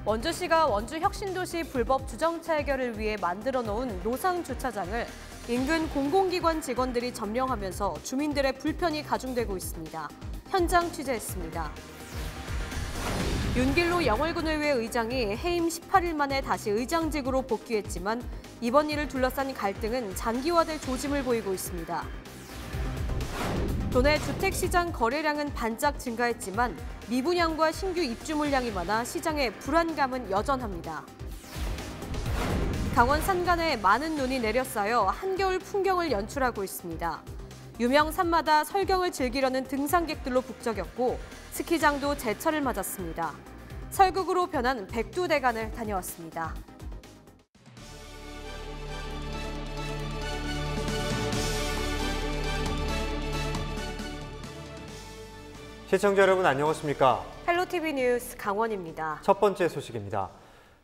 원주시가 원주 혁신도시 불법 주정차 해결을 위해 만들어 놓은 노상 주차장을 인근 공공기관 직원들이 점령하면서 주민들의 불편이 가중되고 있습니다. 현장 취재했습니다. 윤길로 영월군의회 의장이 해임 18일 만에 다시 의장직으로 복귀했지만 이번 일을 둘러싼 갈등은 장기화될 조짐을 보이고 있습니다. 도내 주택시장 거래량은 반짝 증가했지만 미분양과 신규 입주 물량이 많아 시장의 불안감은 여전합니다. 강원 산간에 많은 눈이 내려쌓여 한겨울 풍경을 연출하고 있습니다. 유명 산마다 설경을 즐기려는 등산객들로 북적였고 스키장도 제철을 맞았습니다. 설국으로 변한 백두대간을 다녀왔습니다. 시청자 여러분 안녕하십니까? 헬로티비 뉴스 강원입니다. 첫 번째 소식입니다.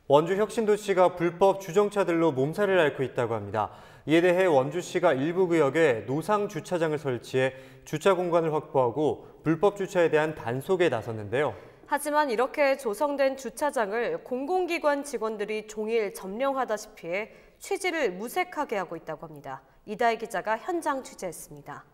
원주 혁신도시가 불법 주정차들로 몸살을 앓고 있다고 합니다. 이에 대해 원주시가 일부 구역에 노상 주차장을 설치해 주차 공간을 확보하고 불법 주차에 대한 단속에 나섰는데요. 하지만 이렇게 조성된 주차장을 공공기관 직원들이 종일 점령하다시피 해 취지를 무색하게 하고 있다고 합니다. 이다혜 기자가 현장 취재했습니다.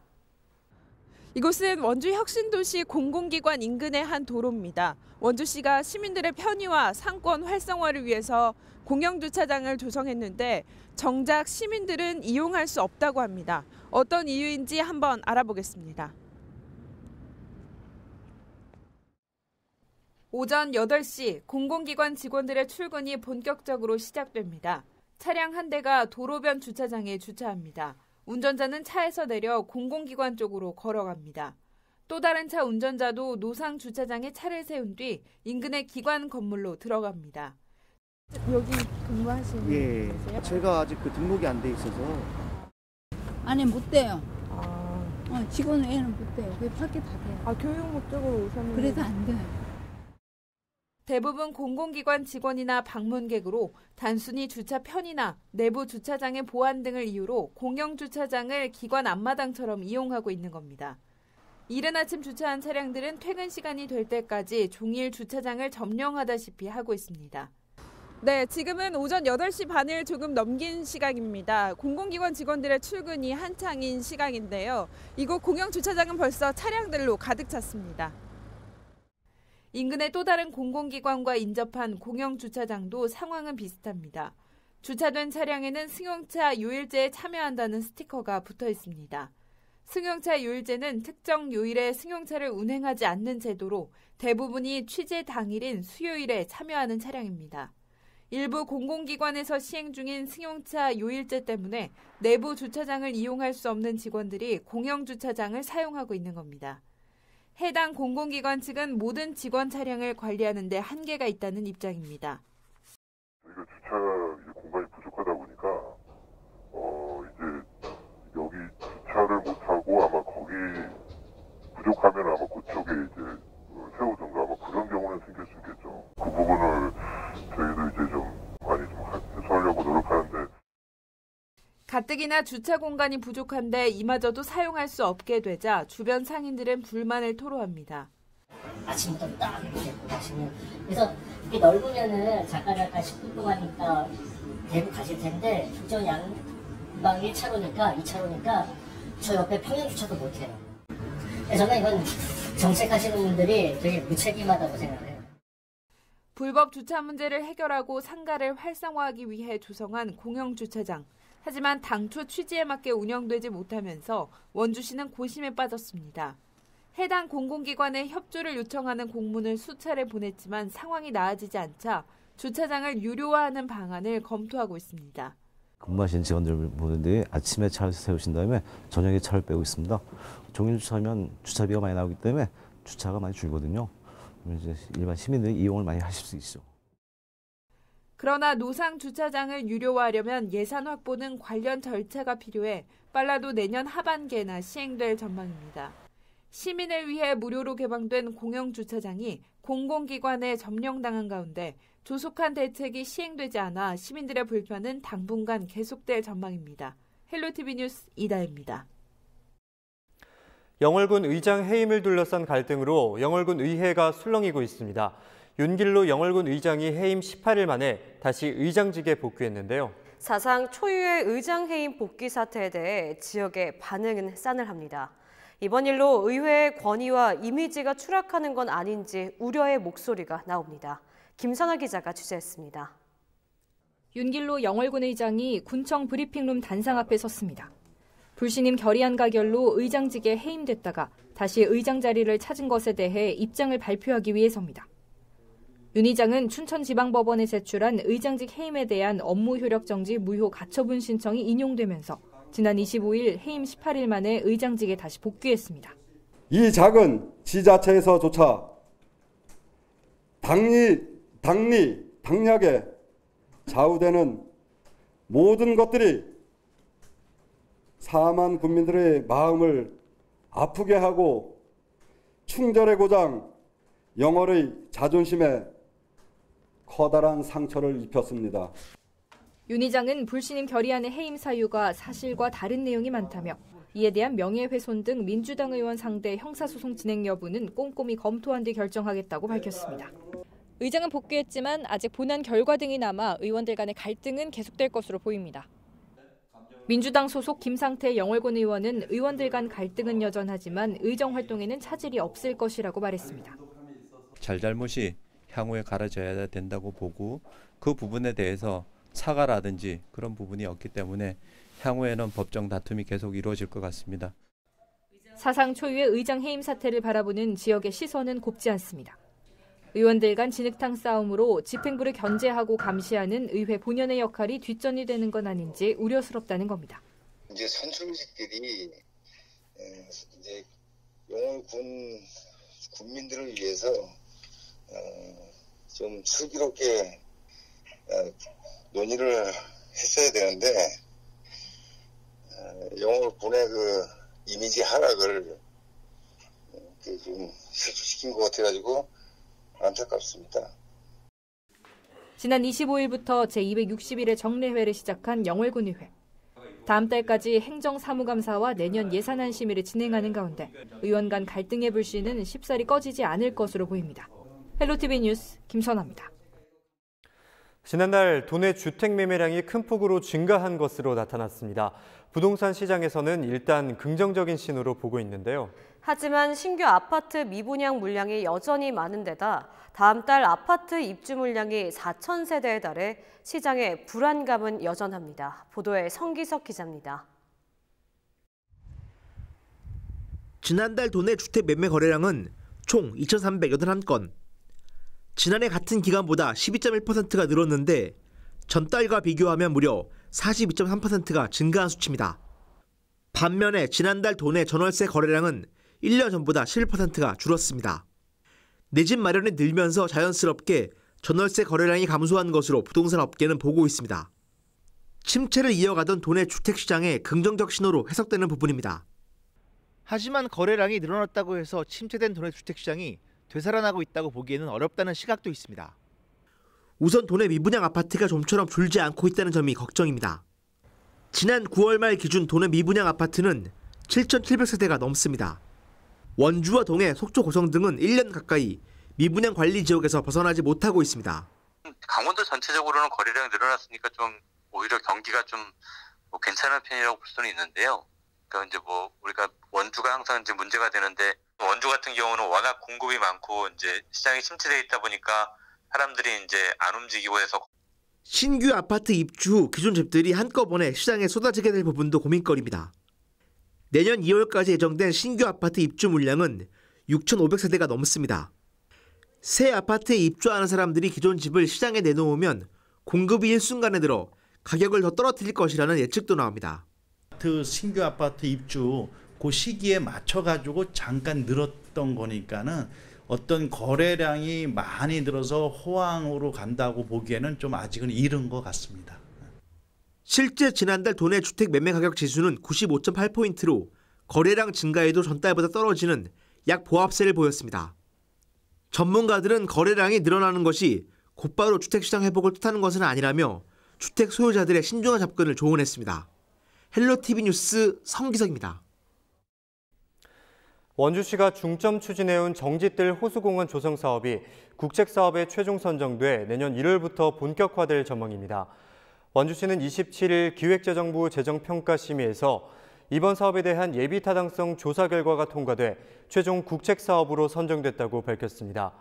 이곳은 원주 혁신도시 공공기관 인근의 한 도로입니다. 원주시가 시민들의 편의와 상권 활성화를 위해서 공영주차장을 조성했는데 정작 시민들은 이용할 수 없다고 합니다. 어떤 이유인지 한번 알아보겠습니다. 오전 8시 공공기관 직원들의 출근이 본격적으로 시작됩니다. 차량 한 대가 도로변 주차장에 주차합니다. 운전자는 차에서 내려 공공기관 쪽으로 걸어갑니다. 또 다른 차 운전자도 노상 주차장에 차를 세운 뒤 인근의 기관 건물로 들어갑니다. 여기 근무하시는 분이세요? 제가 아직 등록이 안 돼 있어서. 아니 못 돼요. 직원 외에는 못 돼요. 왜 밖에 다 돼요. 교육 목적으로 오셨는데. 그래서 안 돼요. 대부분 공공기관 직원이나 방문객으로 단순히 주차 편의나 내부 주차장의 보안 등을 이유로 공영주차장을 기관 앞마당처럼 이용하고 있는 겁니다. 이른 아침 주차한 차량들은 퇴근 시간이 될 때까지 종일 주차장을 점령하다시피 하고 있습니다. 네, 지금은 오전 8시 반을 조금 넘긴 시각입니다. 공공기관 직원들의 출근이 한창인 시각인데요. 이곳 공영주차장은 벌써 차량들로 가득 찼습니다. 인근의 또 다른 공공기관과 인접한 공영주차장도 상황은 비슷합니다. 주차된 차량에는 승용차 요일제에 참여한다는 스티커가 붙어 있습니다. 승용차 요일제는 특정 요일에 승용차를 운행하지 않는 제도로 대부분이 취재 당일인 수요일에 참여하는 차량입니다. 일부 공공기관에서 시행 중인 승용차 요일제 때문에 내부 주차장을 이용할 수 없는 직원들이 공영주차장을 사용하고 있는 겁니다. 해당 공공기관 측은 모든 직원 차량을 관리하는 데 한계가 있다는 입장입니다. 저희가 주차 공간이 부족하다 보니까 이제 여기 주차를 못하고 아마 거기 부족하면 아마 그쪽에 이제 세우던가 아마 그런 경우는 생길 수 있겠죠. 그 부분을 저희도 이제 좀 많이 좀 해소하려고 노력하는데. 가뜩이나 주차 공간이 부족한데 이마저도 사용할 수 없게 되자 주변 상인들은 불만을 토로합니다. 아침부터 딱 이렇게 가시면 그래서 이렇게 넓으면은 잠깐 10분 동안 있다 대구 가실 텐데 저 양방 1차로니까 2차로니까 저 옆에 평행 주차도 못해요. 저는 이건 정책하시는 분들이 되게 무책임하다고 생각해요. 불법 주차 문제를 해결하고 상가를 활성화하기 위해 조성한 공영주차장. 하지만 당초 취지에 맞게 운영되지 못하면서 원주시는 고심에 빠졌습니다. 해당 공공기관에 협조를 요청하는 공문을 수차례 보냈지만 상황이 나아지지 않자 주차장을 유료화하는 방안을 검토하고 있습니다. 근무하시는 직원들 보는데 아침에 차를 세우신 다음에 저녁에 차를 빼고 있습니다. 종일 주차하면 주차비가 많이 나오기 때문에 주차가 많이 줄거든요. 그러면 이제 일반 시민들이 이용을 많이 하실 수 있죠. 그러나 노상 주차장을 유료화하려면 예산 확보 등 관련 절차가 필요해 빨라도 내년 하반기에나 시행될 전망입니다. 시민을 위해 무료로 개방된 공영주차장이 공공기관에 점령당한 가운데 조속한 대책이 시행되지 않아 시민들의 불편은 당분간 계속될 전망입니다. 헬로티비 뉴스 이다혜입니다. 영월군 의장 해임을 둘러싼 갈등으로 영월군 의회가 술렁이고 있습니다. 윤길로 영월군 의장이 해임 18일 만에 다시 의장직에 복귀했는데요. 사상 초유의 의장 해임 복귀 사태에 대해 지역의 반응은 싸늘합니다. 이번 일로 의회의 권위와 이미지가 추락하는 건 아닌지 우려의 목소리가 나옵니다. 김선아 기자가 취재했습니다. 윤길로 영월군 의장이 군청 브리핑룸 단상 앞에 섰습니다. 불신임 결의안 가결로 의장직에 해임됐다가 다시 의장 자리를 찾은 것에 대해 입장을 발표하기 위해서입니다. 윤 의장은 춘천지방법원에 제출한 의장직 해임에 대한 업무 효력 정지 무효 가처분 신청이 인용되면서 지난 25일 해임 18일 만에 의장직에 다시 복귀했습니다. 이 작은 지자체에서조차 당리당략에 좌우되는 모든 것들이 4만 국민들의 마음을 아프게 하고 충절의 고장 영월의 자존심에 커다란 상처를 입혔습니다. 윤 의장은 불신임 결의안의 해임 사유가 사실과 다른 내용이 많다며 이에 대한 명예훼손 등 민주당 의원 상대 형사소송 진행 여부는 꼼꼼히 검토한 뒤 결정하겠다고 밝혔습니다. 의장은 복귀했지만 아직 본안 결과 등이 남아 의원들 간의 갈등은 계속될 것으로 보입니다. 민주당 소속 김상태 영월군 의원은 의원들 간 갈등은 여전하지만 의정 활동에는 차질이 없을 것이라고 말했습니다. 잘잘못이 향후에 가려져야 된다고 보고 그 부분에 대해서 사과라든지 그런 부분이 없기 때문에 향후에는 법정 다툼이 계속 이루어질 것 같습니다. 사상 초유의 의장 해임 사태를 바라보는 지역의 시선은 곱지 않습니다. 의원들 간 진흙탕 싸움으로 집행부를 견제하고 감시하는 의회 본연의 역할이 뒷전이 되는 건 아닌지 우려스럽다는 겁니다. 이제 선출직들이 이제 영월군 군민들을 위해서 좀 슬기롭게 논의를 했어야 되는데 영월군의 그 이미지 하락을 좀 실추시킨 것 같아가지고 안타깝습니다. 지난 25일부터 제260일의 정례회를 시작한 영월군 의회. 다음 달까지 행정사무감사와 내년 예산안 심의를 진행하는 가운데 의원 간 갈등의 불씨는 쉽사리 꺼지지 않을 것으로 보입니다. 헬로티비 뉴스 김선아입니다. 지난달 도내 주택 매매량이 큰 폭으로 증가한 것으로 나타났습니다. 부동산 시장에서는 일단 긍정적인 신호로 보고 있는데요. 하지만 신규 아파트 미분양 물량이 여전히 많은 데다 다음 달 아파트 입주 물량이 4,000세대에 달해 시장의 불안감은 여전합니다. 보도에 성기석 기자입니다. 지난달 도내 주택 매매 거래량은 총 2,381건. 지난해 같은 기간보다 12.1%가 늘었는데 전달과 비교하면 무려 42.3%가 증가한 수치입니다. 반면에 지난달 도내 전월세 거래량은 1년 전보다 11%가 줄었습니다. 내 집 마련이 늘면서 자연스럽게 전월세 거래량이 감소한 것으로 부동산 업계는 보고 있습니다. 침체를 이어가던 도내 주택시장의 긍정적 신호로 해석되는 부분입니다. 하지만 거래량이 늘어났다고 해서 침체된 도내 주택시장이 되살아나고 있다고 보기에는 어렵다는 시각도 있습니다. 우선 도내 미분양 아파트가 좀처럼 줄지 않고 있다는 점이 걱정입니다. 지난 9월 말 기준 도내 미분양 아파트는 7,700세대가 넘습니다. 원주와 동해, 속초, 고성 등은 1년 가까이 미분양 관리 지역에서 벗어나지 못하고 있습니다. 강원도 전체적으로는 거래량이 늘어났으니까 좀 오히려 경기가 좀 괜찮은 편이라고 볼 수는 있는데요. 그러니까 이제 우리가 원주가 항상 이제 문제가 되는데 원주 같은 경우는 워낙 공급이 많고 이제 시장이 침체되어 있다 보니까 사람들이 이제 안 움직이고 해서 신규 아파트 입주 후 기존 집들이 한꺼번에 시장에 쏟아지게 될 부분도 고민거리입니다. 내년 2월까지 예정된 신규 아파트 입주 물량은 6,500세대가 넘습니다. 새 아파트에 입주하는 사람들이 기존 집을 시장에 내놓으면 공급이 일순간에 들어 가격을 더 떨어뜨릴 것이라는 예측도 나옵니다. 신규 아파트 입주 그 시기에 맞춰가지고 잠깐 늘었던 거니까는 어떤 거래량이 많이 들어서 호황으로 간다고 보기에는 좀 아직은 이른 것 같습니다. 실제 지난달 도내 주택 매매 가격 지수는 95.8포인트로 거래량 증가에도 전달보다 떨어지는 약 보합세를 보였습니다. 전문가들은 거래량이 늘어나는 것이 곧바로 주택시장 회복을 뜻하는 것은 아니라며 주택 소유자들의 신중한 접근을 조언했습니다. 헬로티비 뉴스 성기석입니다. 원주시가 중점 추진해온 정지뜰 호수공원 조성 사업이 국책사업에 최종 선정돼 내년 1월부터 본격화될 전망입니다. 원주시는 27일 기획재정부 재정평가심의에서 이번 사업에 대한 예비타당성 조사 결과가 통과돼 최종 국책사업으로 선정됐다고 밝혔습니다.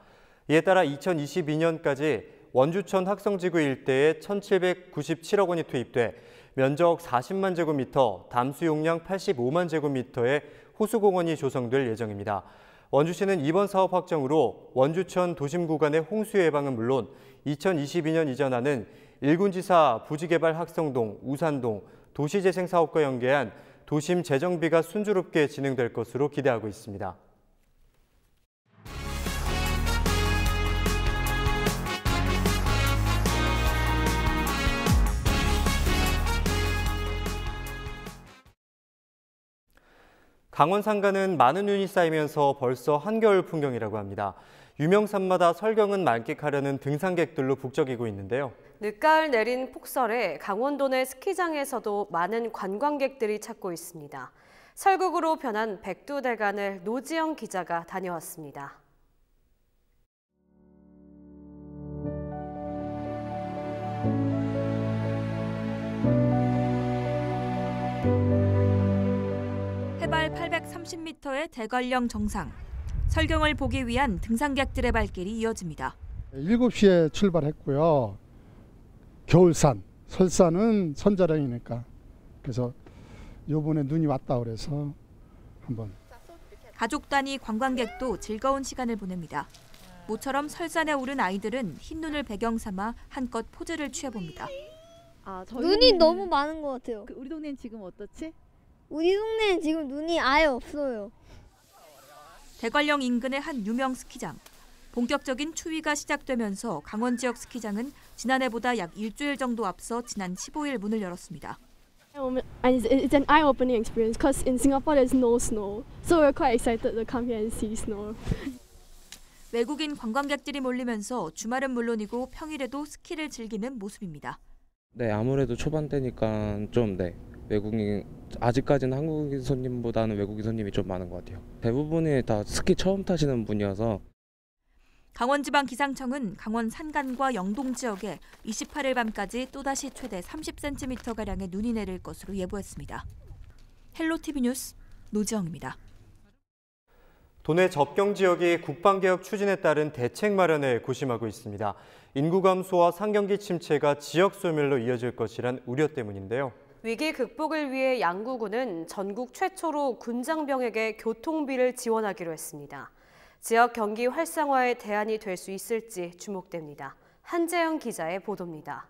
이에 따라 2022년까지 원주천 학성지구 일대에 1,797억 원이 투입돼 면적 40만 제곱미터, 담수 용량 85만 제곱미터의 호수공원이 조성될 예정입니다. 원주시는 이번 사업 확정으로 원주천 도심 구간의 홍수 예방은 물론 2022년 이전하는 일군지사 부지개발 학성동, 우산동, 도시재생 사업과 연계한 도심 재정비가 순조롭게 진행될 것으로 기대하고 있습니다. 강원 산간은 많은 눈이 쌓이면서 벌써 한겨울 풍경이라고 합니다. 유명 산마다 설경은 만끽하려는 등산객들로 북적이고 있는데요. 늦가을 내린 폭설에 강원도 내 스키장에서도 많은 관광객들이 찾고 있습니다. 설국으로 변한 백두대간을 노지영 기자가 다녀왔습니다. 해발 830m의 대관령 정상. 설경을 보기 위한 등산객들의 발길이 이어집니다. 7시에 출발했고요. 겨울산, 설산은 선자령이니까. 그래서 요번에 눈이 왔다 그래서 한번. 가족 단위 관광객도 즐거운 시간을 보냅니다. 모처럼 설산에 오른 아이들은 흰눈을 배경 삼아 한껏 포즈를 취해봅니다. 눈이 너무 많은 것 같아요. 우리 동네는 지금 어떻지? 우리 동네는 지금 눈이 아예 없어요. 대관령 인근의 한 유명 스키장. 본격적인 추위가 시작되면서 강원 지역 스키장은 지난해보다 약 일주일 정도 앞서 지난 15일 문을 열었습니다. And it's an eye-opening experience because in Singapore there's no snow, so we're quite excited to come here and see snow. 외국인 관광객들이 몰리면서 주말은 물론이고 평일에도 스키를 즐기는 모습입니다. 네, 아무래도 초반 때니까 좀 외국인 아직까지는 한국인 손님보다는 외국인 손님이 좀 많은 것 같아요. 대부분이 다 스키 처음 타시는 분이어서. 강원지방기상청은 강원 산간과 영동 지역에 28일 밤까지 또다시 최대 30cm가량의 눈이 내릴 것으로 예보했습니다. 헬로티비 뉴스 노지영입니다. 도내 접경 지역이 국방개혁 추진에 따른 대책 마련에 고심하고 있습니다. 인구 감소와 상경기 침체가 지역 소멸로 이어질 것이란 우려 때문인데요. 위기 극복을 위해 양구군은 전국 최초로 군장병에게 교통비를 지원하기로 했습니다. 지역 경기 활성화의 대안이 될 수 있을지 주목됩니다. 한재영 기자의 보도입니다.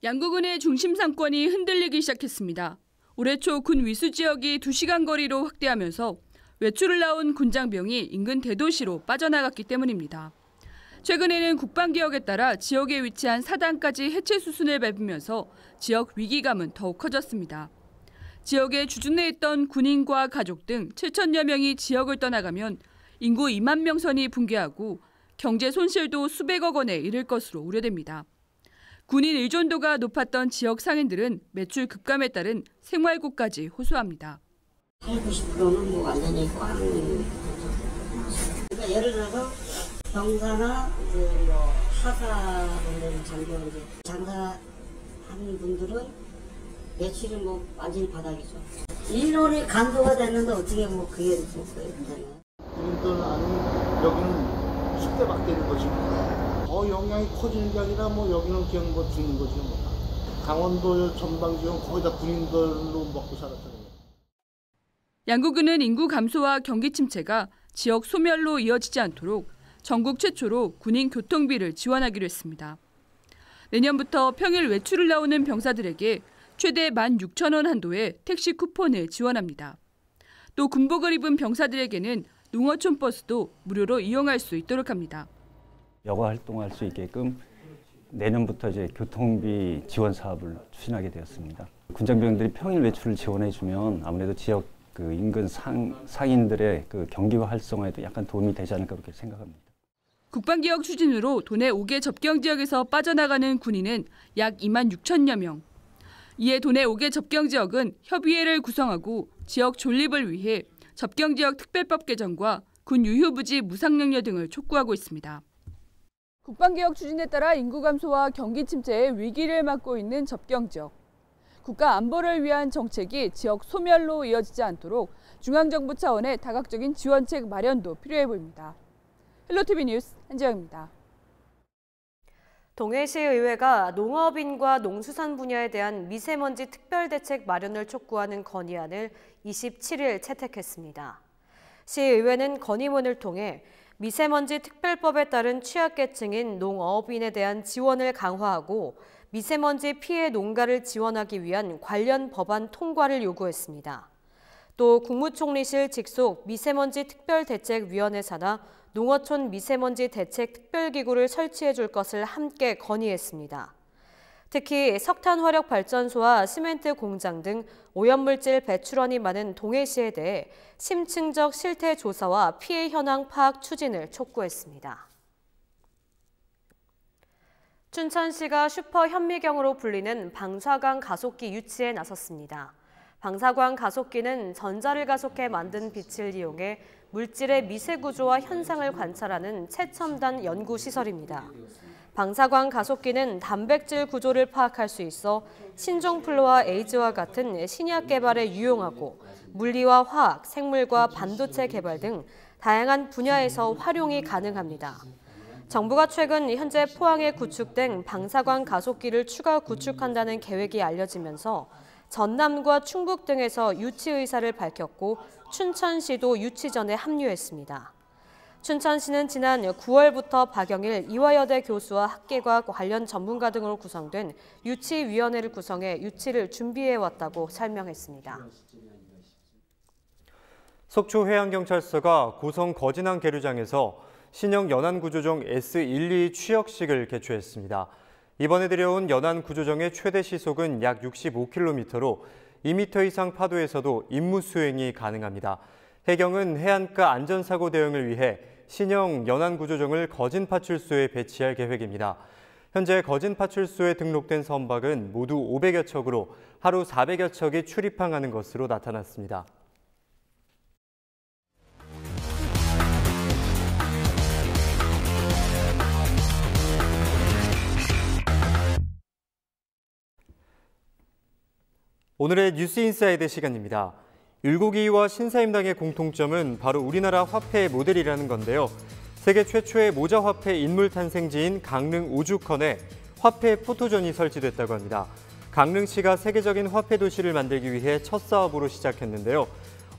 양구군의 중심 상권이 흔들리기 시작했습니다. 올해 초 군 위수 지역이 2시간 거리로 확대하면서 외출을 나온 군장병이 인근 대도시로 빠져나갔기 때문입니다. 최근에는 국방개혁에 따라 지역에 위치한 사당까지 해체 수순을 밟으면서 지역 위기감은 더욱 커졌습니다. 지역에 주둔해 있던 군인과 가족 등 7천여 명이 지역을 떠나가면 인구 2만 명 선이 붕괴하고 경제 손실도 수백억 원에 이를 것으로 우려됩니다. 군인 의존도가 높았던 지역 상인들은 매출 급감에 따른 생활고까지 호소합니다. 80~90%는 뭐 완전히 꽝. 그러니까 예를 들어서 병사나 하사분들 장병 장사하는 분들은 매출이 뭐 완전히 바닥이죠. 인원이 감소가 됐는데 어떻게 뭐 그게 괜찮아요? 군인들 아니면 여기는 숙대박되는 것입니다. 더 영향이 커지는 게 아니라 뭐 여기는 그냥 뭐 죽는 거죠. 강원도 전방 지역 거의 다 군인들로 먹고 살았잖아요. 양구군은 인구 감소와 경기 침체가 지역 소멸로 이어지지 않도록 전국 최초로 군인 교통비를 지원하기로 했습니다. 내년부터 평일 외출을 나오는 병사들에게 최대 16,000원 한도의 택시 쿠폰을 지원합니다. 또 군복을 입은 병사들에게는 농어촌 버스도 무료로 이용할 수 있도록 합니다. 여가 활동할 수 있게끔 내년부터 이제 교통비 지원 사업을 추진하게 되었습니다. 군장병들이 평일 외출을 지원해주면 아무래도 지역 인근 상인들의 경기화 활성화에도 약간 도움이 되지 않을까 그렇게 생각합니다. 국방개혁 추진으로 도내 5개 접경 지역에서 빠져나가는 군인은 약 2만 6천여 명. 이에 도내 5개 접경 지역은 협의회를 구성하고 지역 존립을 위해 접경지역 특별법 개정과 군 유휴부지 무상영려 등을 촉구하고 있습니다. 국방개혁 추진에 따라 인구 감소와 경기 침체의 위기를 맞고 있는 접경지역. 국가 안보를 위한 정책이 지역 소멸로 이어지지 않도록 중앙정부 차원의 다각적인 지원책 마련도 필요해 보입니다. 헬로티비 뉴스 한지영입니다. 동해시의회가 농업인과 농수산 분야에 대한 미세먼지 특별대책 마련을 촉구하는 건의안을 27일 채택했습니다. 시의회는 건의문을 통해 미세먼지 특별법에 따른 취약계층인 농업인에 대한 지원을 강화하고 미세먼지 피해 농가를 지원하기 위한 관련 법안 통과를 요구했습니다. 또 국무총리실 직속 미세먼지 특별대책위원회 산하 농어촌 미세먼지 대책 특별기구를 설치해 줄 것을 함께 건의했습니다. 특히 석탄 화력 발전소와 시멘트 공장 등 오염물질 배출원이 많은 동해시에 대해 심층적 실태 조사와 피해 현황 파악 추진을 촉구했습니다. 춘천시가 슈퍼 현미경으로 불리는 방사광 가속기 유치에 나섰습니다. 방사광 가속기는 전자를 가속해 만든 빛을 이용해 물질의 미세 구조와 현상을 관찰하는 최첨단 연구시설입니다. 방사광 가속기는 단백질 구조를 파악할 수 있어 신종플루와 에이즈와 같은 신약 개발에 유용하고 물리와 화학, 생물과 반도체 개발 등 다양한 분야에서 활용이 가능합니다. 정부가 최근 현재 포항에 구축된 방사광 가속기를 추가 구축한다는 계획이 알려지면서 전남과 충북 등에서 유치 의사를 밝혔고 춘천시도 유치전에 합류했습니다. 춘천시는 지난 9월부터 박영일 이화여대 교수와 학계과 관련 전문가 등으로 구성된 유치위원회를 구성해 유치를 준비해왔다고 설명했습니다. 속초해양경찰서가 고성 거진항 계류장에서 신형 연안구조정 S12 취역식을 개최했습니다. 이번에 들여온 연안구조정의 최대 시속은 약 65km로 2m 이상 파도에서도 임무 수행이 가능합니다. 해경은 해안가 안전사고 대응을 위해 신형 연안구조정을 거진파출소에 배치할 계획입니다. 현재 거진파출소에 등록된 선박은 모두 500여 척으로 하루 400여 척이 출입항하는 것으로 나타났습니다. 오늘의 뉴스 인사이드 시간입니다. 율곡이와 신사임당의 공통점은 바로 우리나라 화폐의 모델이라는 건데요. 세계 최초의 모자 화폐 인물 탄생지인 강릉 오죽헌에 화폐 포토존이 설치됐다고 합니다. 강릉시가 세계적인 화폐 도시를 만들기 위해 첫 사업으로 시작했는데요.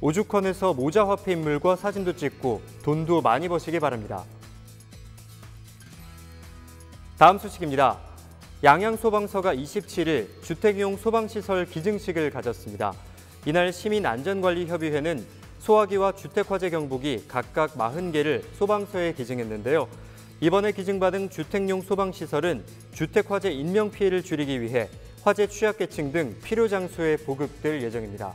오죽헌에서 모자 화폐 인물과 사진도 찍고 돈도 많이 버시기 바랍니다. 다음 소식입니다. 양양소방서가 27일 주택용 소방시설 기증식을 가졌습니다. 이날 시민안전관리협의회는 소화기와 주택화재 경보기 각각 40개를 소방서에 기증했는데요. 이번에 기증받은 주택용 소방시설은 주택화재 인명피해를 줄이기 위해 화재 취약계층 등 필요장소에 보급될 예정입니다.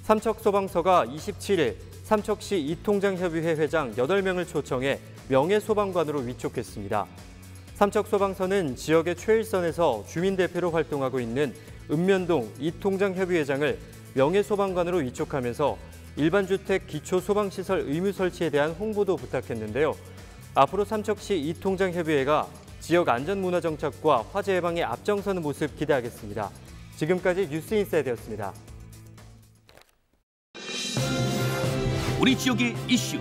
삼척소방서가 27일 삼척시 이통장협의회 회장 8명을 초청해 명예소방관으로 위촉했습니다. 삼척소방서는 지역의 최일선에서 주민대표로 활동하고 있는 읍면동 이통장협의회장을 명예소방관으로 위촉하면서 일반주택 기초소방시설 의무 설치에 대한 홍보도 부탁했는데요. 앞으로 삼척시 이통장협의회가 지역 안전문화정착과 화재 예방에 앞장서는 모습 기대하겠습니다. 지금까지 뉴스인사이드였습니다. 우리 지역의 이슈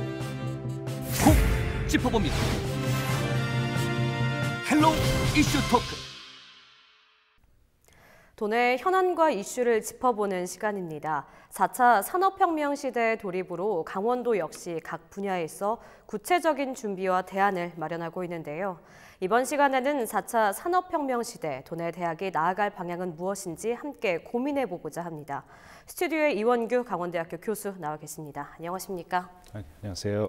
콕 짚어봅니다. 헬로 이슈 토크. 도내 현안과 이슈를 짚어보는 시간입니다. 4차 산업혁명 시대의 돌입으로 강원도 역시 각 분야에 있어 구체적인 준비와 대안을 마련하고 있는데요. 이번 시간에는 4차 산업혁명 시대 도내 대학이 나아갈 방향은 무엇인지 함께 고민해보고자 합니다. 스튜디오에 이원규 강원대학교 교수 나와 계십니다. 안녕하십니까? 안녕하세요.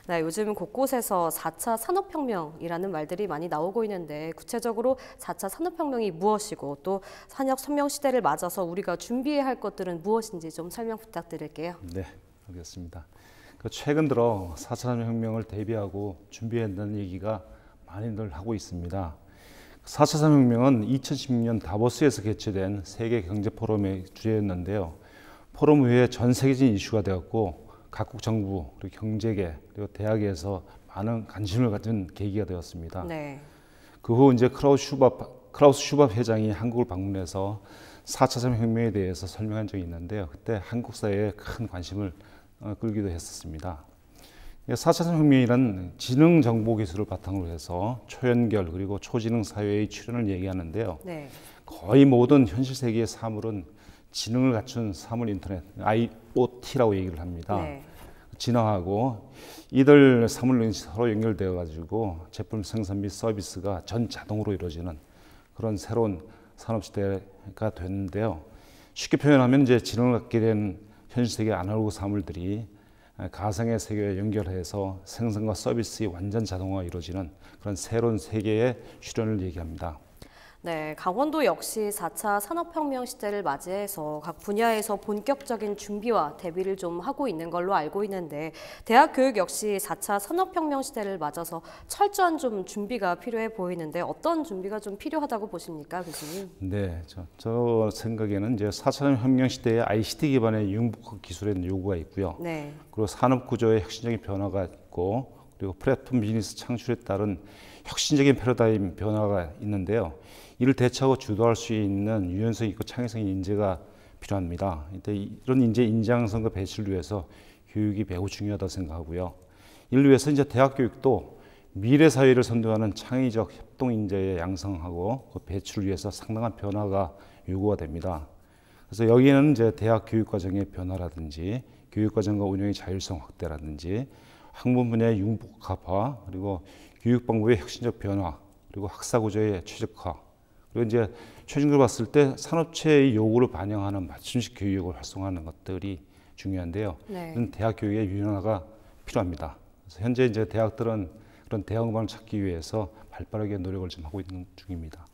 네, 요즘 곳곳에서 4차 산업혁명이라는 말들이 많이 나오고 있는데 구체적으로 4차 산업혁명이 무엇이고 또 산업혁명 시대를 맞아서 우리가 준비해야 할 것들은 무엇인지 좀 설명 부탁드릴게요. 네, 알겠습니다. 최근 들어 4차 산업혁명을 대비하고 준비해야 한다는 얘기가 많이들 하고 있습니다. 4차 산업혁명은 2016년 다보스에서 개최된 세계 경제 포럼의 주제였는데요. 포럼 후에 전 세계적인 이슈가 되었고 각국 정부 그리고 경제계 그리고 대학에서 많은 관심을 가진 계기가 되었습니다. 네. 그 후 이제 크라우스 슈밥 회장이 한국을 방문해서 4차 산업혁명에 대해서 설명한 적이 있는데요. 그때 한국 사회에 큰 관심을 끌기도 했었습니다. 4차 산업혁명이란 지능 정보 기술을 바탕으로 해서 초연결 그리고 초지능 사회의 출현을 얘기하는데요. 네. 거의 모든 현실 세계의 사물은 지능을 갖춘 사물 인터넷, IoT라고 얘기를 합니다. 네. 진화하고 이들 사물이 서로 연결되어 가지고 제품 생산 및 서비스가 전 자동으로 이루어지는 그런 새로운 산업 시대가 됐는데요. 쉽게 표현하면 이제 지능을 갖게 된 현실 세계 아날로그 사물들이 가상의 세계와 연결해서 생산과 서비스의 완전 자동화가 이루어지는 그런 새로운 세계의 출현을 얘기합니다. 네, 강원도 역시 4차 산업혁명 시대를 맞이해서 각 분야에서 본격적인 준비와 대비를 좀 하고 있는 걸로 알고 있는데 대학 교육 역시 4차 산업혁명 시대를 맞아서 철저한 좀 준비가 필요해 보이는데 어떤 준비가 좀 필요하다고 보십니까, 교수님? 네, 저 생각에는 이제 4차 산업혁명 시대에 ICT 기반의 융복합 기술의 요구가 있고요. 네. 그리고 산업 구조의 혁신적인 변화가 있고 그리고 플랫폼 비즈니스 창출에 따른 혁신적인 패러다임 변화가 있는데요. 이를 대처하고 주도할 수 있는 유연성 있고 창의성의 인재가 필요합니다. 이런 인재 인재양성과 배치를 위해서 교육이 매우 중요하다고 생각하고요. 이를 위해서 이제 대학 교육도 미래 사회를 선도하는 창의적 협동 인재의 양성하고 그 배치를 위해서 상당한 변화가 요구가 됩니다. 그래서 여기에는 이제 대학 교육 과정의 변화라든지 교육 과정과 운영의 자율성 확대라든지 학문 분야의 융복합화 그리고 교육 방법의 혁신적 변화 그리고 학사 구조의 최적화 그리고 이제 최종적으로 봤을 때 산업체의 요구를 반영하는 맞춤식 교육을 활성화하는 것들이 중요한데요. 네. 대학 교육의 유연화가 필요합니다. 그래서 현재 이제 대학들은 그런 대학원을 찾기 위해서 발빠르게 노력을 좀 하고 있는 중입니다.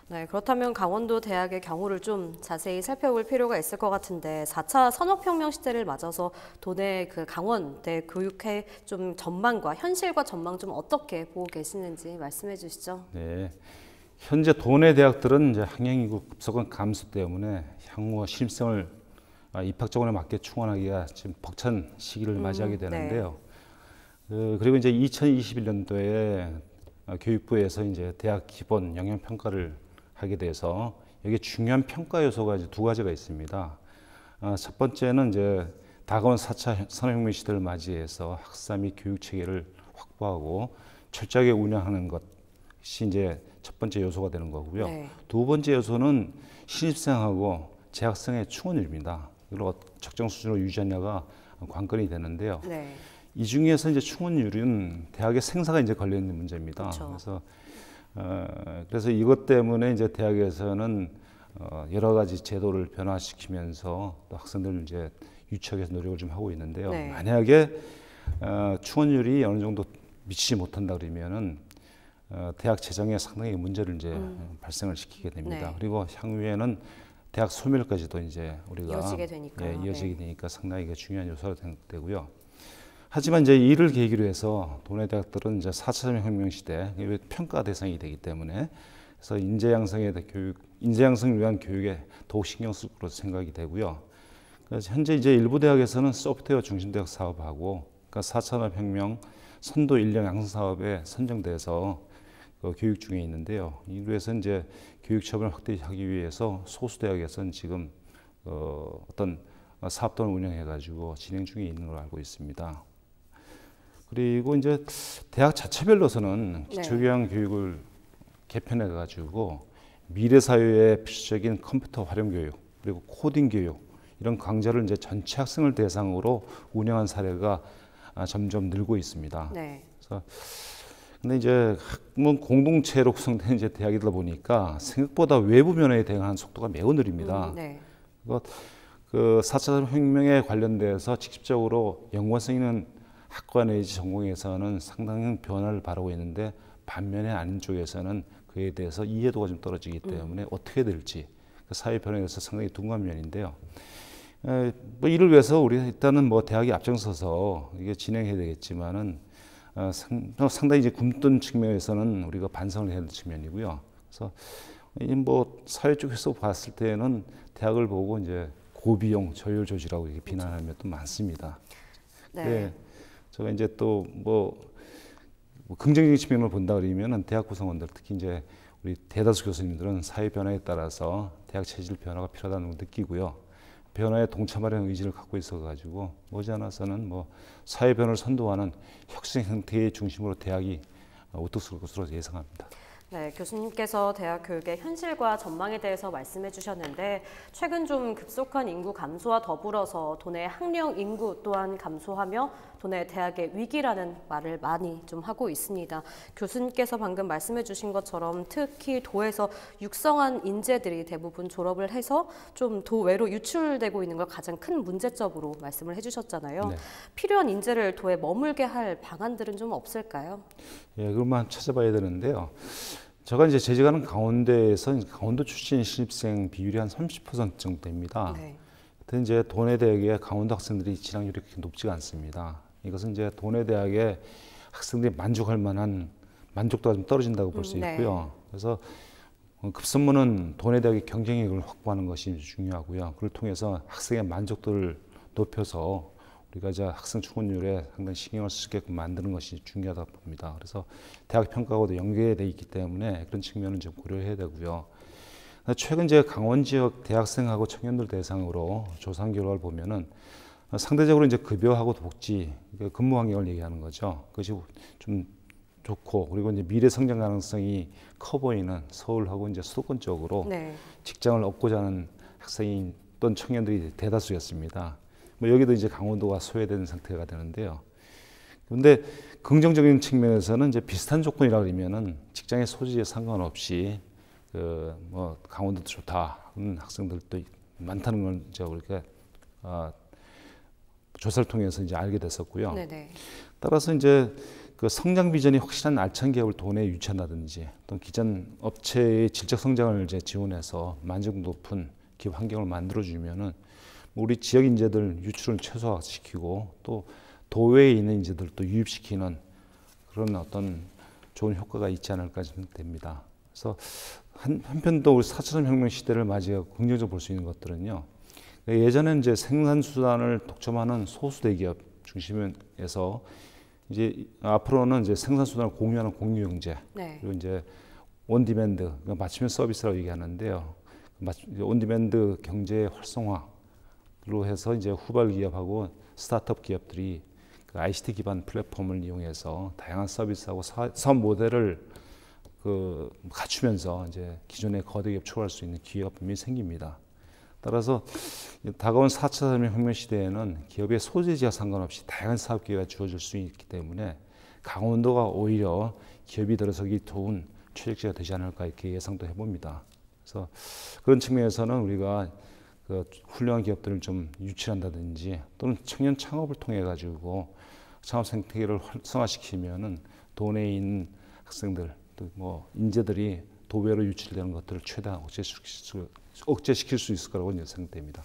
네, 그렇다면 강원도 대학의 경우를 좀 자세히 살펴볼 필요가 있을 것 같은데 4차 산업혁명 시대를 맞아서 도내 그 강원대 교육의 좀 전망과 현실과 전망 좀 어떻게 보고 계시는지 말씀해 주시죠. 네, 현재 도내 대학들은 이제 학령인구 급속한 감소 때문에 향후 신입생을 입학 정원에 맞게 충원하기가 지금 벅찬 시기를 맞이하게 되는데요. 네. 그리고 이제 2021년도에 교육부에서 이제 대학 기본 영역 평가를 하게 돼서 여기 중요한 평가 요소가 이제 두 가지가 있습니다. 첫 번째는 이제 다가온 4차 산업혁명 시대를 맞이해서 학사 및 교육 체계를 확보하고 철저하게 운영하는 것이 이제 첫 번째 요소가 되는 거고요. 네. 두 번째 요소는 신입생하고 재학생의 충원율입니다. 이걸 적정 수준으로 유지하냐가 관건이 되는데요. 네. 이 중에서 이제 충원율은 대학의 생사가 이제 걸려 있는 문제입니다. 그렇죠. 그래서 이것 때문에 이제 대학에서는 여러 가지 제도를 변화시키면서 또 학생들을 이제 유치하기 위해서 노력을 좀 하고 있는데요. 네. 만약에 충원율이 어느 정도 미치지 못한다 그러면은 대학 재정에 상당히 문제를 이제 발생을 시키게 됩니다. 네. 그리고 향후에는 대학 소멸까지도 이제 우리가 이어지게 되니까. 이어지게 되니까 상당히 이게 중요한 요소가 되고요. 하지만 이제 이를 계기로 해서 도내 대학들은 이제 4차 산업혁명 시대 평가 대상이 되기 때문에 그래서 인재 양성을 위한 교육에 더욱 신경 쓸 것으로 생각이 되고요. 그래서 현재 이제 일부 대학에서는 소프트웨어 중심 대학 사업하고 그러니까 4차 산업혁명 선도 인력 양성 사업에 선정돼서 교육 중에 있는데요. 이로 해서 이제 교육 처분을 확대하기 위해서 소수 대학에서는 지금 어떤 사업단을 운영해가지고 진행 중에 있는 걸로 알고 있습니다. 그리고 이제 대학 자체별로서는 기초교양 교육을 개편해가지고 미래 사회에 필수적인 컴퓨터 활용 교육 그리고 코딩 교육 이런 강좌를 이제 전체 학생을 대상으로 운영한 사례가 점점 늘고 있습니다. 네. 그래서 근데 이제 학문 공동체로 구성된 이제 대학이다 보니까 생각보다 외부 변화에 대응하는 속도가 매우 느립니다. 네. 그 4차 산업혁명에 관련돼서 직접적으로 연관성 있는 학과 내지 전공에서는 상당한 변화를 바라고 있는데 반면에 아닌 쪽에서는 그에 대해서 이해도가 좀 떨어지기 때문에 어떻게 될지 그 사회 변화에 대해서 상당히 둔감한 면인데요. 뭐 이를 위해서 우리가 일단은 뭐 대학이 앞장서서 이게 진행해야 되겠지만은 상당히 이제 굶뜬 측면에서는 우리가 반성을 해야 될 측면이고요. 그래서 뭐 사회 쪽에서 봤을 때는 대학을 보고 이제 고비용 저율 조직이라고 이렇게 비난하는 면도 많습니다. 네. 제가 이제 또 뭐 긍정적인 측면을 본다 그러면은 대학 구성원들 특히 이제 우리 대다수 교수님들은 사회 변화에 따라서 대학 체질 변화가 필요하다는 걸 느끼고요. 변화에 동참하려는 의지를 갖고 있어가지고 머지않아서는 뭐 사회 변화를 선도하는 혁신 형태의 중심으로 대학이 우뚝 설 것으로 예상합니다. 네, 교수님께서 대학 교육의 현실과 전망에 대해서 말씀해 주셨는데 최근 좀 급속한 인구 감소와 더불어서 도내 학령 인구 또한 감소하며 도내 대학의 위기라는 말을 많이 좀 하고 있습니다. 교수님께서 방금 말씀해 주신 것처럼 특히 도에서 육성한 인재들이 대부분 졸업을 해서 좀 도외로 유출되고 있는 걸 가장 큰 문제점으로 말씀을 해주셨잖아요. 네. 필요한 인재를 도에 머물게 할 방안들은 좀 없을까요? 예, 그것만 찾아봐야 되는데요. 제가 이제 재직하는 강원대에서 강원도 출신 신입생 비율이 한 30% 정도 됩니다. 네. 그때 이제 도내 대학의 강원도 학생들이 진학률이 그렇게 높지가 않습니다. 이것은 이제 도내 대학의 학생들이 만족할 만한 만족도가 좀 떨어진다고 볼 수 있고요. 네. 그래서 급선무는 도내 대학의 경쟁력을 확보하는 것이 중요하고요. 그걸 통해서 학생의 만족도를 높여서 우리가 이제 학생 충원율에 상당히 신경을 쓸 수 있게끔 만드는 것이 중요하다고 봅니다. 그래서 대학 평가하고도 연계되어 있기 때문에 그런 측면은 좀 고려해야 되고요. 최근 이제 강원 지역 대학생하고 청년들 대상으로 조사한 결과를 보면은 상대적으로 이제 급여하고 복지, 근무 환경을 얘기하는 거죠. 그것이 좀 좋고 그리고 이제 미래 성장 가능성이 커 보이는 서울하고 이제 수도권 쪽으로 네. 직장을 얻고자 하는 학생이 또는 청년들이 대다수였습니다. 뭐 여기도 이제 강원도가 소외되는 상태가 되는데요. 그런데 긍정적인 측면에서는 이제 비슷한 조건이라 그러면은 직장의 소지에 상관없이 뭐 강원도도 좋다 하는 학생들도 많다는 걸 이제 우리가 조사를 통해서 이제 알게 됐었고요. 네네. 따라서 이제 그 성장 비전이 확실한 알찬 기업을 도내에 유치한다든지 또 기존 업체의 질적 성장을 이제 지원해서 만족도 높은 기업 환경을 만들어주면은 우리 지역 인재들 유출을 최소화시키고 또 도외에 있는 인재들도 유입시키는 그런 어떤 좋은 효과가 있지 않을까 됩니다. 그래서 한편 또 우리 4차 혁명 시대를 맞이하고 긍정적으로 볼 수 있는 것들은요. 예전에 이제 생산 수단을 독점하는 소수 대기업 중심에서 이제 앞으로는 이제 생산 수단을 공유하는 공유 경제 네. 그리고 이제 온디맨드 맞춤형 서비스라고 얘기하는데요. 온디맨드 경제의 활성화로 해서 이제 후발 기업하고 스타트업 기업들이 그 ICT 기반 플랫폼을 이용해서 다양한 서비스하고 사업 모델을 갖추면서 이제 기존의 거대 기업 초월할 수 있는 기회가 분명히 생깁니다. 따라서 다가온 4차 혁명 시대에는 기업의 소재지와 상관없이 다양한 사업 기회가 주어질 수 있기 때문에 강원도가 오히려 기업이 들어서기 좋은 최적지가 되지 않을까 이렇게 예상도 해봅니다. 그래서 그런 측면에서는 우리가 그 훌륭한 기업들을 좀 유치한다든지 또는 청년 창업을 통해 가지고 창업 생태계를 활성화시키면은 도내에 있는 학생들 또 뭐 인재들이 도외로 유출되는 것들을 최대한 억제시킬 수 있을 거라고 생각됩니다.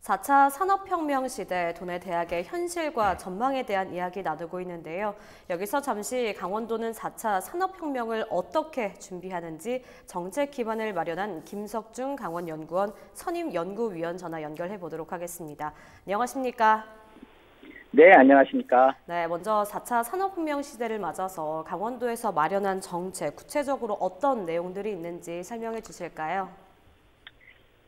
4차 산업혁명 시대 도내 대학의 현실과 전망에 대한 이야기 나누고 있는데요. 여기서 잠시 강원도는 4차 산업혁명을 어떻게 준비하는지 정책 기반을 마련한 김석중 강원연구원 선임연구위원 전화 연결해 보도록 하겠습니다. 안녕하십니까? 네, 안녕하십니까? 네, 먼저 4차 산업혁명 시대를 맞아서 강원도에서 마련한 정책, 구체적으로 어떤 내용들이 있는지 설명해 주실까요?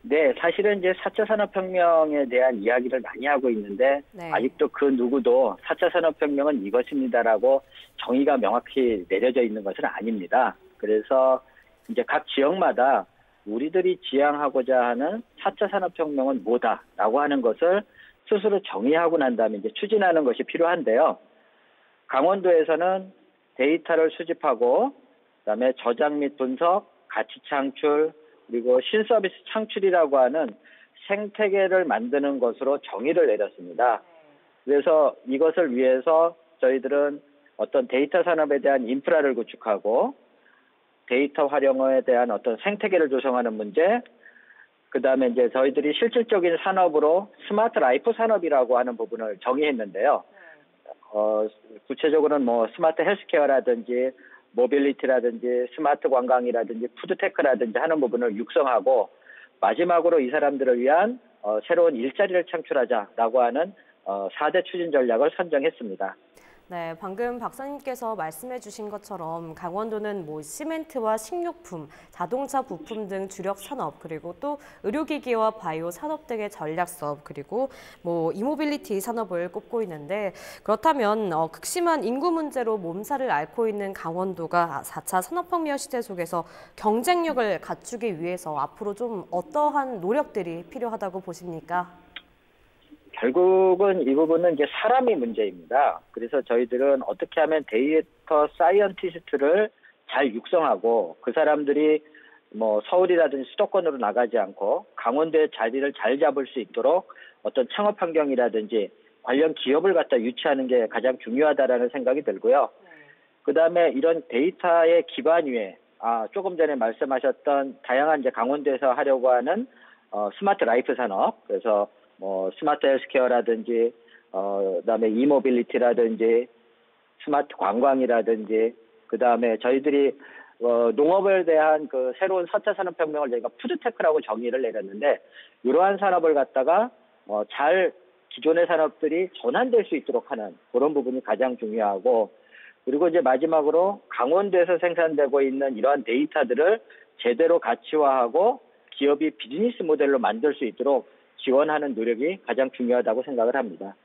네, 사실은 이제 4차 산업혁명에 대한 이야기를 많이 하고 있는데 네. 아직도 그 누구도 4차 산업혁명은 이것입니다라고 정의가 명확히 내려져 있는 것은 아닙니다. 그래서 이제 각 지역마다 우리들이 지향하고자 하는 4차 산업혁명은 뭐다라고 하는 것을 스스로 정의하고 난 다음에 이제 추진하는 것이 필요한데요. 강원도에서는 데이터를 수집하고 그다음에 저장 및 분석, 가치 창출, 그리고 신서비스 창출이라고 하는 생태계를 만드는 것으로 정의를 내렸습니다. 그래서 이것을 위해서 저희들은 어떤 데이터 산업에 대한 인프라를 구축하고 데이터 활용에 대한 어떤 생태계를 조성하는 문제, 그 다음에 이제 저희들이 실질적인 산업으로 스마트 라이프 산업이라고 하는 부분을 정의했는데요. 구체적으로는 뭐 스마트 헬스케어라든지 모빌리티라든지 스마트 관광이라든지 푸드테크라든지 하는 부분을 육성하고 마지막으로 이 사람들을 위한 새로운 일자리를 창출하자라고 하는 4대 추진 전략을 선정했습니다. 네, 방금 박사님께서 말씀해 주신 것처럼 강원도는 뭐 시멘트와 식료품, 자동차 부품 등 주력 산업, 그리고 또 의료기기와 바이오 산업 등의 전략 사업, 그리고 뭐 이모빌리티 산업을 꼽고 있는데, 그렇다면 극심한 인구 문제로 몸살을 앓고 있는 강원도가 4차 산업혁명 시대 속에서 경쟁력을 갖추기 위해서 앞으로 좀 어떠한 노력들이 필요하다고 보십니까? 결국은 이 부분은 이제 사람이 문제입니다. 그래서 저희들은 어떻게 하면 데이터 사이언티스트를 잘 육성하고 그 사람들이 뭐 서울이라든지 수도권으로 나가지 않고 강원도의 자리를 잘 잡을 수 있도록 어떤 창업 환경이라든지 관련 기업을 갖다 유치하는 게 가장 중요하다라는 생각이 들고요. 그다음에 이런 데이터의 기반 위에 조금 전에 말씀하셨던 다양한 이제 강원도에서 하려고 하는 스마트 라이프 산업, 그래서 뭐 스마트 헬스케어라든지 그다음에 이모빌리티라든지 스마트 관광이라든지 그다음에 저희들이 농업에 대한 그 새로운 4차 산업혁명을 저희가 푸드테크라고 정의를 내렸는데, 이러한 산업을 갖다가 잘 기존의 산업들이 전환될 수 있도록 하는 그런 부분이 가장 중요하고, 그리고 이제 마지막으로 강원도에서 생산되고 있는 이러한 데이터들을 제대로 가치화하고 기업이 비즈니스 모델로 만들 수 있도록 지원하는 노력이 가장 중요하다고 생각을 합니다.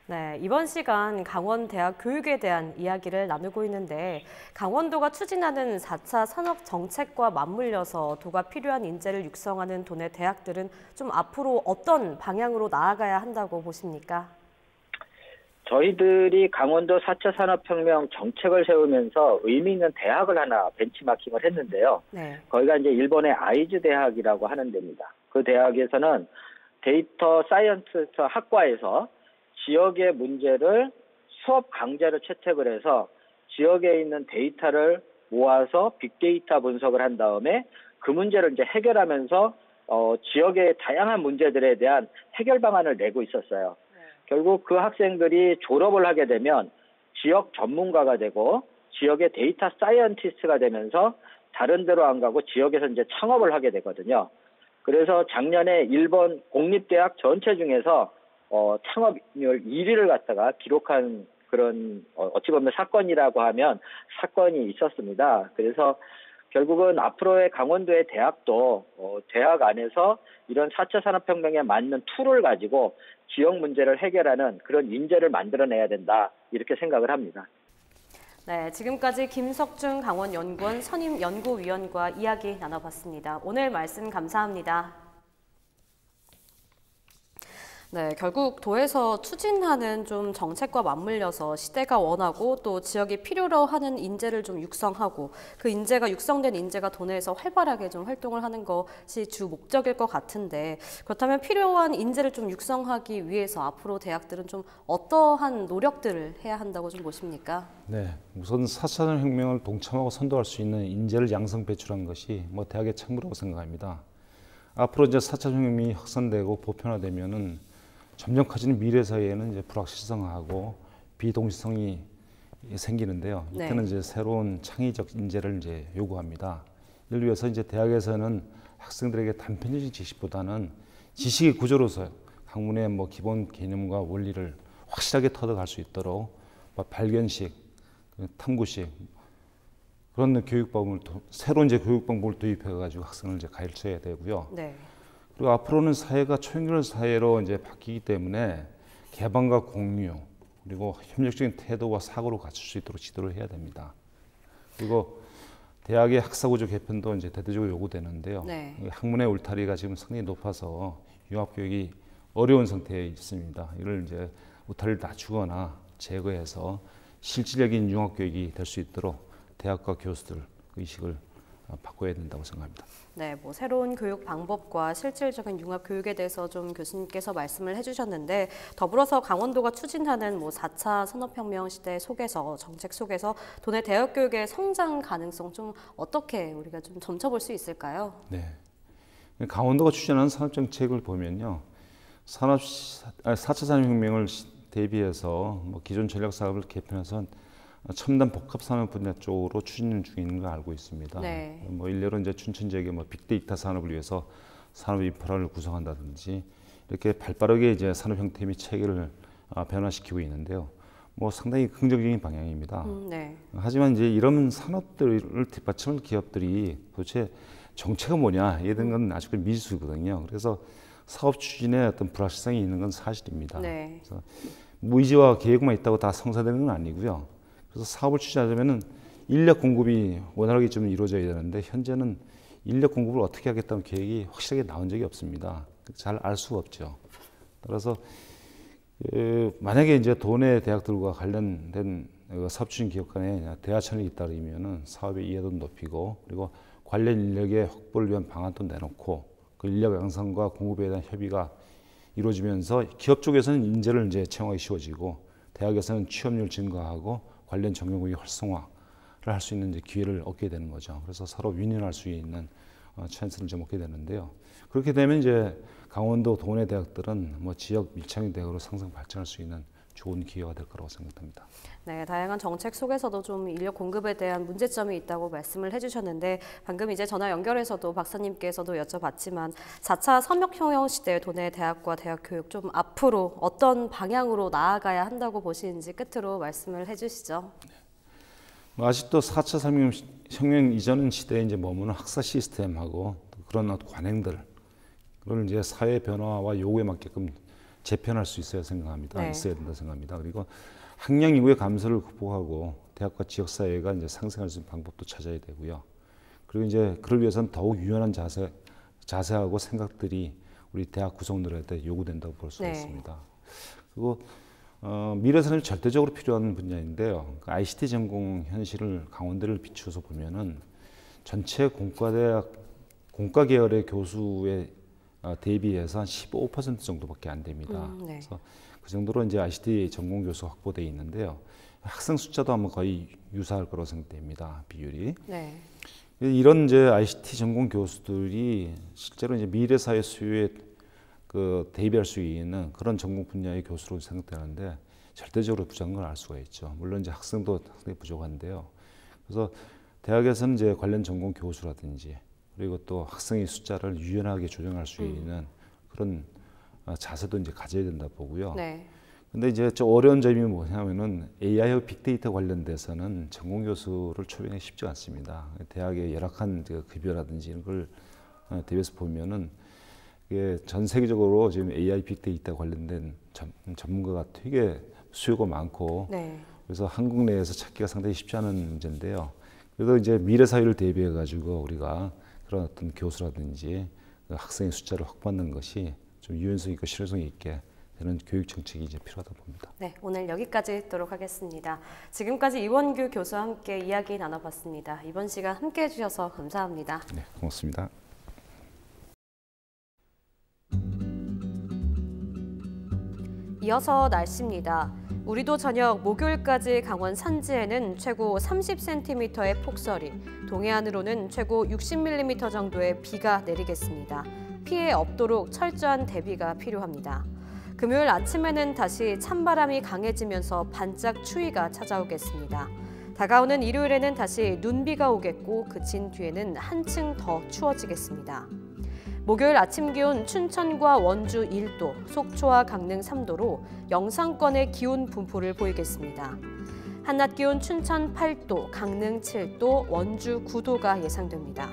네, 이번 시간 강원대학 교육에 대한 이야기를 나누고 있는데, 강원도가 추진하는 4차 산업 정책과 맞물려서 도가 필요한 인재를 육성하는 도내 대학들은 좀 앞으로 어떤 방향으로 나아가야 한다고 보십니까? 저희들이 강원도 4차 산업혁명 정책을 세우면서 의미 있는 대학을 하나 벤치마킹을 했는데요. 네. 거기가 이제 일본의 아이즈 대학이라고 하는 데입니다. 그 대학에서는 데이터 사이언티스트 학과에서 지역의 문제를 수업 강좌로 채택을 해서 지역에 있는 데이터를 모아서 빅데이터 분석을 한 다음에 그 문제를 이제 해결하면서 지역의 다양한 문제들에 대한 해결 방안을 내고 있었어요. 결국 그 학생들이 졸업을 하게 되면 지역 전문가가 되고 지역의 데이터 사이언티스트가 되면서 다른 데로 안 가고 지역에서 이제 창업을 하게 되거든요. 그래서 작년에 일본 공립대학 전체 중에서 창업률 1위를 갖다가 기록한 그런 어찌 보면 사건이라고 하면 사건이 있었습니다. 그래서 결국은 앞으로의 강원도의 대학도 대학 안에서 이런 4차 산업혁명에 맞는 툴을 가지고 지역 문제를 해결하는 그런 인재를 만들어내야 된다, 이렇게 생각을 합니다. 네, 지금까지 김석중 강원연구원 선임연구위원과 이야기 나눠봤습니다. 오늘 말씀 감사합니다. 네, 결국 도에서 추진하는 좀 정책과 맞물려서 시대가 원하고 또 지역이 필요로 하는 인재를 좀 육성하고, 그 인재가 육성된 인재가 도내에서 활발하게 좀 활동을 하는 것이 주 목적일 것 같은데, 그렇다면 필요한 인재를 좀 육성하기 위해서 앞으로 대학들은 좀 어떠한 노력들을 해야 한다고 좀 보십니까? 네, 우선 4차 산업혁명을 동참하고 선도할 수 있는 인재를 양성 배출하는 것이 대학의 책무라고 생각합니다. 앞으로 이제 4차 산업혁명이 확산되고 보편화되면은 점점 커지는 미래 사회에는 이제 불확실성하고 비동시성이 생기는데요. 이때는 이제 새로운 창의적 인재를 이제 요구합니다. 이를 위해서 이제 대학에서는 학생들에게 단편적인 지식보다는 지식의 구조로서 학문의 기본 개념과 원리를 확실하게 터득할 수 있도록 발견식, 탐구식 그런 교육 방법을 새로운 이제 교육 방법을 도입해 가지고 학생을 이제 가르쳐야 되고요. 네. 그리고 앞으로는 사회가 초연결 사회로 이제 바뀌기 때문에 개방과 공유 그리고 협력적인 태도와 사고를 갖출 수 있도록 지도를 해야 됩니다. 그리고 대학의 학사구조 개편도 이제 대대적으로 요구되는데요. 네. 학문의 울타리가 지금 상당히 높아서 융합 교육이 어려운 상태에 있습니다. 이를 이제 울타리를 낮추거나 제거해서 실질적인 융합 교육이 될 수 있도록 대학과 교수들 의식을 바꿔야 된다고 생각합니다. 네, 새로운 교육 방법과 실질적인 융합 교육에 대해서 좀 교수님께서 말씀을 해주셨는데, 더불어서 강원도가 추진하는 4차 산업혁명 시대 속에서 정책 속에서 도내 대학 교육의 성장 가능성 좀 어떻게 우리가 좀 점쳐볼 수 있을까요? 네, 강원도가 추진하는 산업 정책을 보면요, 4차 산업혁명을 대비해서 기존 전략 사업을 개편해서 첨단 복합산업 분야 쪽으로 추진 중인 걸 알고 있습니다. 네. 뭐 일례로 이제 춘천 지역의 뭐 빅데이터 산업을 위해서 산업 인프라를 구성한다든지 이렇게 발빠르게 이제 산업 형태 및 체계를 변화시키고 있는데요. 뭐 상당히 긍정적인 방향입니다. 네. 하지만 이제 이런 산업들을 뒷받침할 기업들이 도대체 정체가 뭐냐 이런 건 아직도 미지수거든요. 그래서 사업 추진에 어떤 불확실성이 있는 건 사실입니다. 네. 그래서 의지와 계획만 있다고 다 성사되는 건 아니고요. 그래서 사업을 추진하려면은 인력 공급이 원활하게 좀 이루어져야 되는데 현재는 인력 공급을 어떻게 하겠다는 계획이 확실하게 나온 적이 없습니다. 잘 알 수가 없죠. 따라서 만약에 이제 도내 대학들과 관련된 사업 추진 기업 간에 대화천이 잇따르면은 사업의 이해도도 높이고 그리고 관련 인력의 확보를 위한 방안도 내놓고 그 인력 양성과 공급에 대한 협의가 이루어지면서 기업 쪽에서는 인재를 이제 채용하기 쉬워지고 대학에서는 취업률 증가하고 관련 전공의 활성화를 할 수 있는 이제 기회를 얻게 되는 거죠. 그래서 서로 윈윈할 수 있는 찬스를 좀 얻게 되는데요. 그렇게 되면 이제 강원도 도내 대학들은 뭐 지역 밀착형 대학으로 상승 발전할 수 있는 좋은 기회가 될 거라고 생각합니다. 네, 다양한 정책 속에서도 좀 인력 공급에 대한 문제점이 있다고 말씀을 해주셨는데 방금 이제 전화 연결해서도 박사님께서도 여쭤봤지만 4차 산업혁명 시대 도내 대학과 대학 교육 좀 앞으로 어떤 방향으로 나아가야 한다고 보시는지 끝으로 말씀을 해주시죠. 아직도 4차 산업혁명 이전 시대에 이제 머무는 학사 시스템하고 그런 관행들 그걸 이제 사회 변화와 요구에 맞게끔 재편할 수 있어야 생각합니다. 네. 있어야 된다 생각합니다. 그리고 학령 인구의 감소를 극복하고 대학과 지역 사회가 이제 상생할 수 있는 방법도 찾아야 되고요. 그리고 이제 그를 위해서는 더욱 유연한 자세하고 생각들이 우리 대학 구성원들한테 요구된다고 볼 수가 있습니다. 그리고 미래 산업이 절대적으로 필요한 분야인데요. 그 ICT 전공 현실을 강원대를 비추어서 보면은 전체 공과 계열의 교수의 대비해서 한 15% 정도밖에 안 됩니다. 네. 그래서 그 정도로 이제 ICT 전공 교수 확보되어 있는데요. 학생 숫자도 아마 거의 유사할 거라고 생각됩니다. 비율이. 네. 이런 이제 ICT 전공 교수들이 실제로 이제 미래 사회 수요에 대비할 수 있는 그런 전공 분야의 교수로 생각되는데 절대적으로 부족한 걸 알 수가 있죠. 물론 이제 학생도 상당히 부족한데요. 그래서 대학에서는 이제 관련 전공 교수라든지 그리고 또 학생의 숫자를 유연하게 조정할 수 있는 그런 자세도 이제 가져야 된다 보고요. 네. 근데 이제 좀 어려운 점이 뭐냐면은 AI와 빅데이터 관련돼서는 전공 교수를 초빙하기 쉽지 않습니다. 대학의 열악한 급여라든지 이런 걸 대비해서 보면은 이게 전 세계적으로 지금 AI 빅데이터 관련된 전문가가 되게 수요가 많고 네. 그래서 한국 내에서 찾기가 상당히 쉽지 않은 문제인데요. 그래서 이제 미래 사회를 대비해 가지고 우리가 그런 어떤 교수라든지 학생의 숫자를 확보하는 것이 좀 유연성 있고 실효성 있게 되는 교육 정책이 이제 필요하다 봅니다. 네, 오늘 여기까지 듣도록 하겠습니다. 지금까지 이원규 교수와 함께 이야기 나눠봤습니다. 이번 시간 함께해 주셔서 감사합니다. 네, 고맙습니다. 이어서 날씨입니다. 우리도 저녁 목요일까지 강원 산지에는 최고 30cm의 폭설이, 동해안으로는 최고 60mm 정도의 비가 내리겠습니다. 피해 없도록 철저한 대비가 필요합니다. 금요일 아침에는 다시 찬바람이 강해지면서 반짝 추위가 찾아오겠습니다. 다가오는 일요일에는 다시 눈비가 오겠고 그친 뒤에는 한층 더 추워지겠습니다. 목요일 아침 기온 춘천과 원주 1도, 속초와 강릉 3도로 영상권의 기온 분포를 보이겠습니다. 한낮 기온 춘천 8도, 강릉 7도, 원주 9도가 예상됩니다.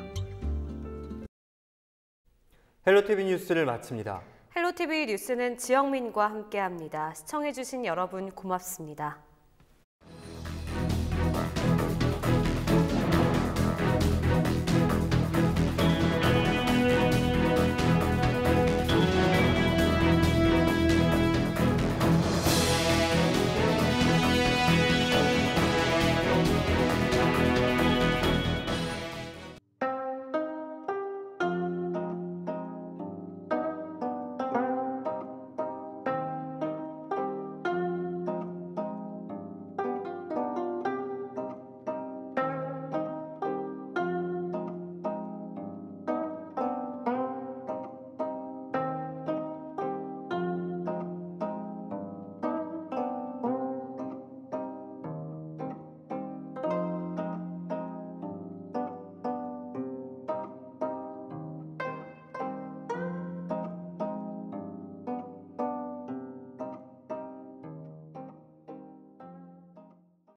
헬로티비 뉴스를 마칩니다. 헬로티비 뉴스는 지영민과 함께합니다. 시청해주신 여러분 고맙습니다.